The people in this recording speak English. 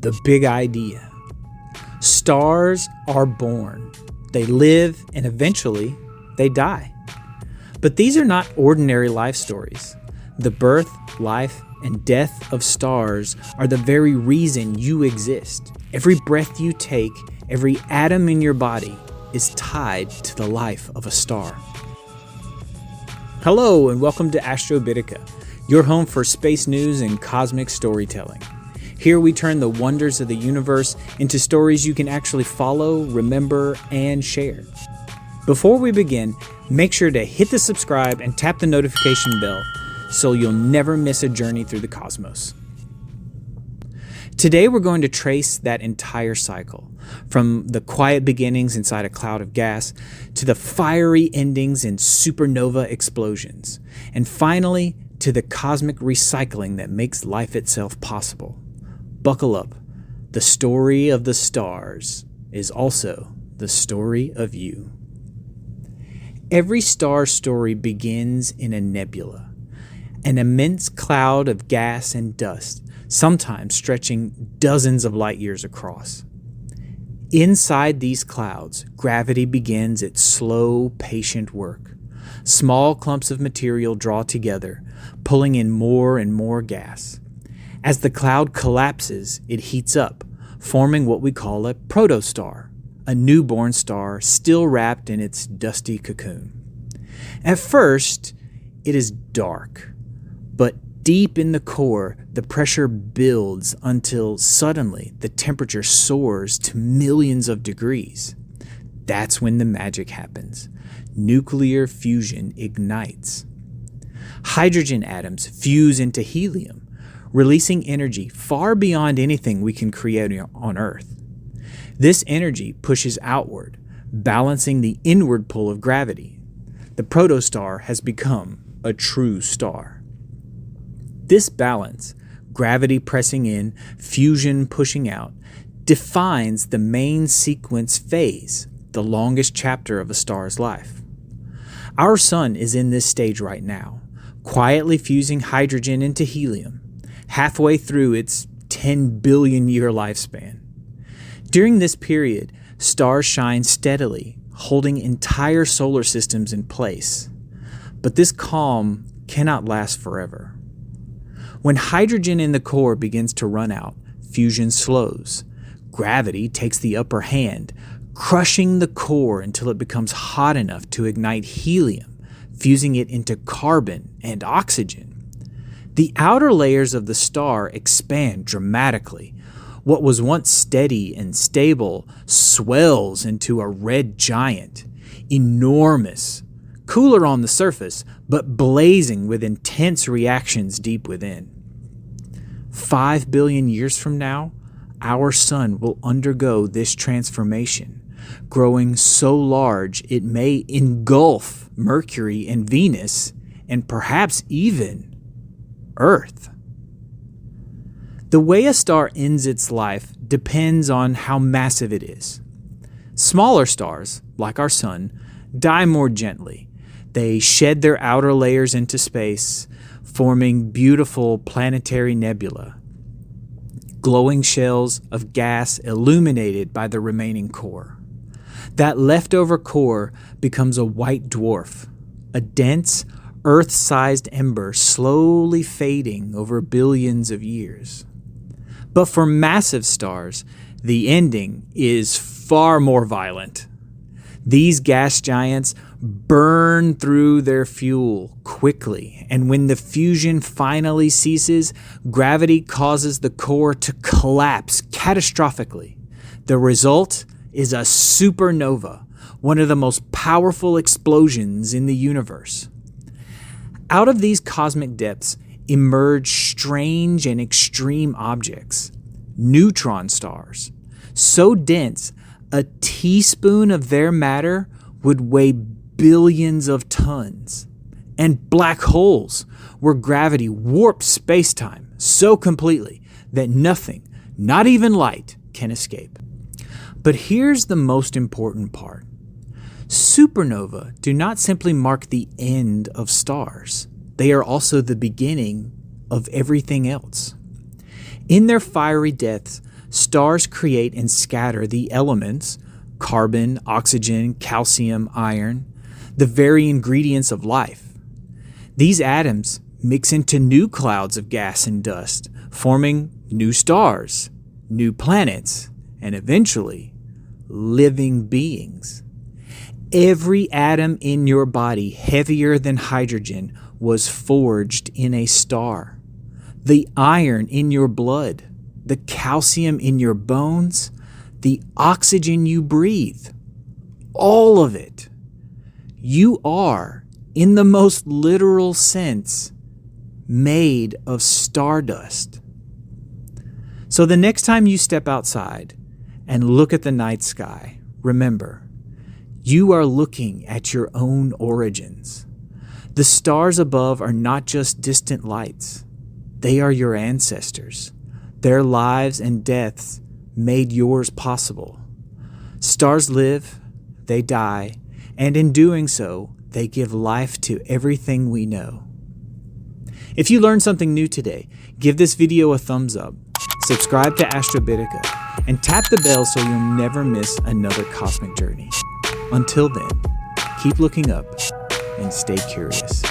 the big idea. Stars are born. They live and eventually they die. But these are not ordinary life stories. The birth, life, and death of stars are the very reason you exist. Every breath you take, every atom in your body is tied to the life of a star. Hello and welcome to Astrobitica, your home for space news and cosmic storytelling. Here we turn the wonders of the universe into stories you can actually follow, remember, and share. Before we begin, make sure to hit the subscribe and tap the notification bell so you'll never miss a journey through the cosmos. Today we're going to trace that entire cycle, from the quiet beginnings inside a cloud of gas to the fiery endings in supernova explosions, and finally to the cosmic recycling that makes life itself possible. Buckle up. The story of the stars is also the story of you. Every star story begins in a nebula, an immense cloud of gas and dust, sometimes stretching dozens of light years across. Inside these clouds, gravity begins its slow, patient work. Small clumps of material draw together, pulling in more and more gas. As the cloud collapses, it heats up, forming what we call a protostar, a newborn star still wrapped in its dusty cocoon. At first, it is dark, but deep in the core, the pressure builds until suddenly the temperature soars to millions of degrees. That's when the magic happens. Nuclear fusion ignites. Hydrogen atoms fuse into helium, releasing energy far beyond anything we can create on Earth. This energy pushes outward, balancing the inward pull of gravity. The protostar has become a true star. This balance, gravity pressing in, fusion pushing out, defines the main sequence phase, the longest chapter of a star's life. Our sun is in this stage right now, quietly fusing hydrogen into helium, halfway through its 10 billion year lifespan. During this period, stars shine steadily, holding entire solar systems in place. But this calm cannot last forever. When hydrogen in the core begins to run out, fusion slows. Gravity takes the upper hand, crushing the core until it becomes hot enough to ignite helium, fusing it into carbon and oxygen. The outer layers of the star expand dramatically. What was once steady and stable swells into a red giant, enormous, cooler on the surface, but blazing with intense reactions deep within. 5 billion years from now, our sun will undergo this transformation, growing so large it may engulf Mercury and Venus, and perhaps even Earth. The way a star ends its life depends on how massive it is. Smaller stars, like our sun, die more gently. They shed their outer layers into space, forming beautiful planetary nebula, glowing shells of gas illuminated by the remaining core. That leftover core becomes a white dwarf, a dense, Earth-sized ember slowly fading over billions of years. But for massive stars, the ending is far more violent. These gas giants burn through their fuel quickly, and when the fusion finally ceases, gravity causes the core to collapse catastrophically. The result is a supernova, one of the most powerful explosions in the universe. Out of these cosmic depths emerge strange and extreme objects, neutron stars, so dense a teaspoon of their matter would weigh billions of tons, and black holes where gravity warps space-time so completely that nothing, not even light, can escape. But here's the most important part. Supernova do not simply mark the end of stars. They are also the beginning of everything else. In their fiery deaths, Stars create and scatter the elements, carbon, oxygen, calcium, iron, the very ingredients of life. These atoms mix into new clouds of gas and dust, forming new stars, new planets, and eventually, living beings. Every atom in your body heavier than hydrogen was forged in a star. The iron in your blood, the calcium in your bones, the oxygen you breathe, all of it. You are, in the most literal sense, made of stardust. So the next time you step outside and look at the night sky, remember, you are looking at your own origins. The stars above are not just distant lights. They are your ancestors. Their lives and deaths made yours possible. Stars live, they die, and in doing so, they give life to everything we know. If you learned something new today, give this video a thumbs up, subscribe to Astrobitica, and tap the bell so you'll never miss another cosmic journey. Until then, keep looking up and stay curious.